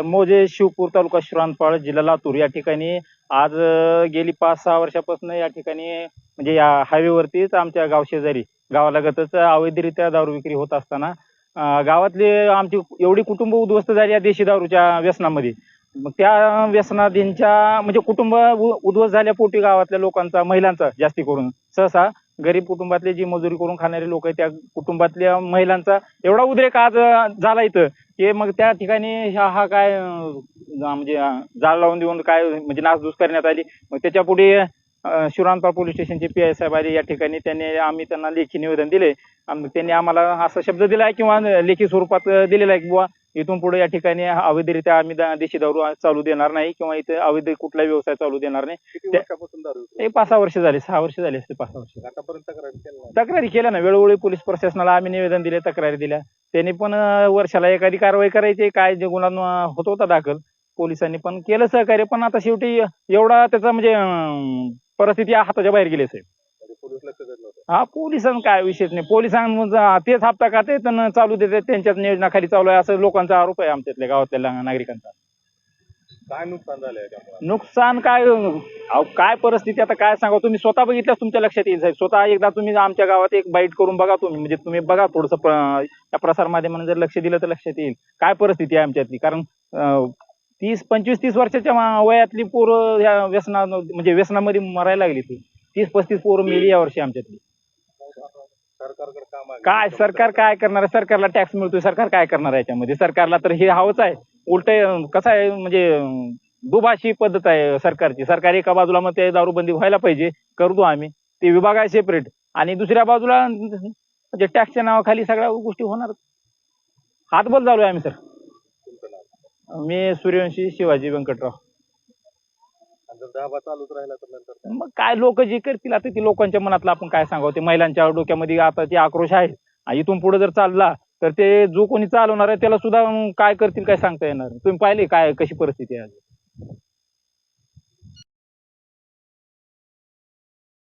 मोजे शिवपूर तालुका श्रावणबाळ जिल्हा लातूर या ठिकाणी आज गेली 5-6 वर्षापासून या ठिकाणी म्हणजे या हायवेवरतीच आमच्या गाव शेजारी गावालगतच अवैधरित्या दारू विक्री होत असताना गावातले आमची एवढी कुटुंब उद्ध्वस्त झाली या देशी दारूच्या व्यसनामध्ये. मग त्या व्यसनाधीनच्या म्हणजे कुटुंब उद्ध्वस्त झाल्यापोटी गावातल्या लोकांचा महिलांचा जास्ती करून सहसा गरीब कुटुंबातले जी मजुरी करून खाणारे लोक आहेत त्या कुटुंबातल्या महिलांचा एवढा उद्रेक आज झाला इथं की मग त्या ठिकाणी हा काय म्हणजे जाळ लावून देऊन काय म्हणजे नासधूस करण्यात आली. मग त्याच्या पुढे श्रावणबाळ पोलीस स्टेशनचे PI साहेब आले या ठिकाणी. आम्ही त्यांना लेखी निवेदन दिले. त्यांनी आम्हाला असा शब्द दिलाय किंवा लेखी स्वरूपात दिलेला आहे की बुवा इथून पुढे या ठिकाणी अवैधरित्या आम्ही देशी दारू चालू देणार नाही किंवा इथे अवैध कुठलाही व्यवसाय चालू देणार नाही. 5-6 वर्ष झाले, 6 वर्ष झाले असते, 5-6 वर्ष. आतापर्यंत तक्रारी केल्या ना, वेळोवेळी पोलीस प्रशासनाला आम्ही निवेदन दिले, तक्रारी दिल्या. त्यांनी पण वर्षाला एखादी कारवाई करायची, काय जे गुन्हा होत होता दाखल पोलिसांनी पण केलं सहकार्य. पण आता शेवटी एवढा त्याचा म्हणजे परिस्थिती हाताच्या बाहेर गेली साहेब. हा पोलिसांना काय विशेष नाही, पोलिसांना तेच हप्ता खाते तर चालू देते, त्यांच्याच नियोजनाखाली चालू आहे असं लोकांचा आरोप आहे आमच्यातल्या गावातल्या नागरिकांचा. काय नुकसान झालंय? नुकसान काय परिस्थिती आता काय सांगा, तुम्ही स्वतः बघितल्यास तुमच्या लक्षात येईल साहेब. स्वतः एकदा तुम्ही आमच्या गावात एक बाईट करून बघा तुम्ही, म्हणजे तुम्ही बघा थोडंसं या प्रसार माध्यमाने जर लक्ष दिलं तर लक्षात येईल काय परिस्थिती आहे आमच्यातली. कारण 25-30 वर्षाच्या वयातली पोरं या व्यसनामध्ये मरायला लागली. 30-35 पोरं मेली या वर्षी आमच्यातली. काय सरकार काय करणार आहे? सरकारला टॅक्स मिळतोय, सरकार काय करणार आहे याच्यामध्ये? सरकारला तर हे हवंच आहे. उलट कसं आहे म्हणजे दुभाषी पद्धत आहे सरकारची. सरकार एका बाजूला मग ते दारूबंदी व्हायला पाहिजे, करतो आम्ही, ते विभाग आहे सेपरेट, आणि दुसऱ्या बाजूला म्हणजे टॅक्सच्या नावाखाली सगळ्या गोष्टी होणार. हातबल चालू आहे आम्ही सर. मी सूर्यवंशी शिवाजी व्यंकटराव. चालूच राहिला तर नंतर मग काय लोक जे करतील आता ते लोकांच्या मनातलं आपण काय सांगावं. ते महिलांच्या डोक्यामध्ये आता ते आक्रोश आहे. इथून पुढे जर चालला तर ते जो कोणी चालवणार आहे त्याला सुद्धा काय करतील काय सांगता येणार. तुम्ही पाहिले काय कशी परिस्थिती आहे.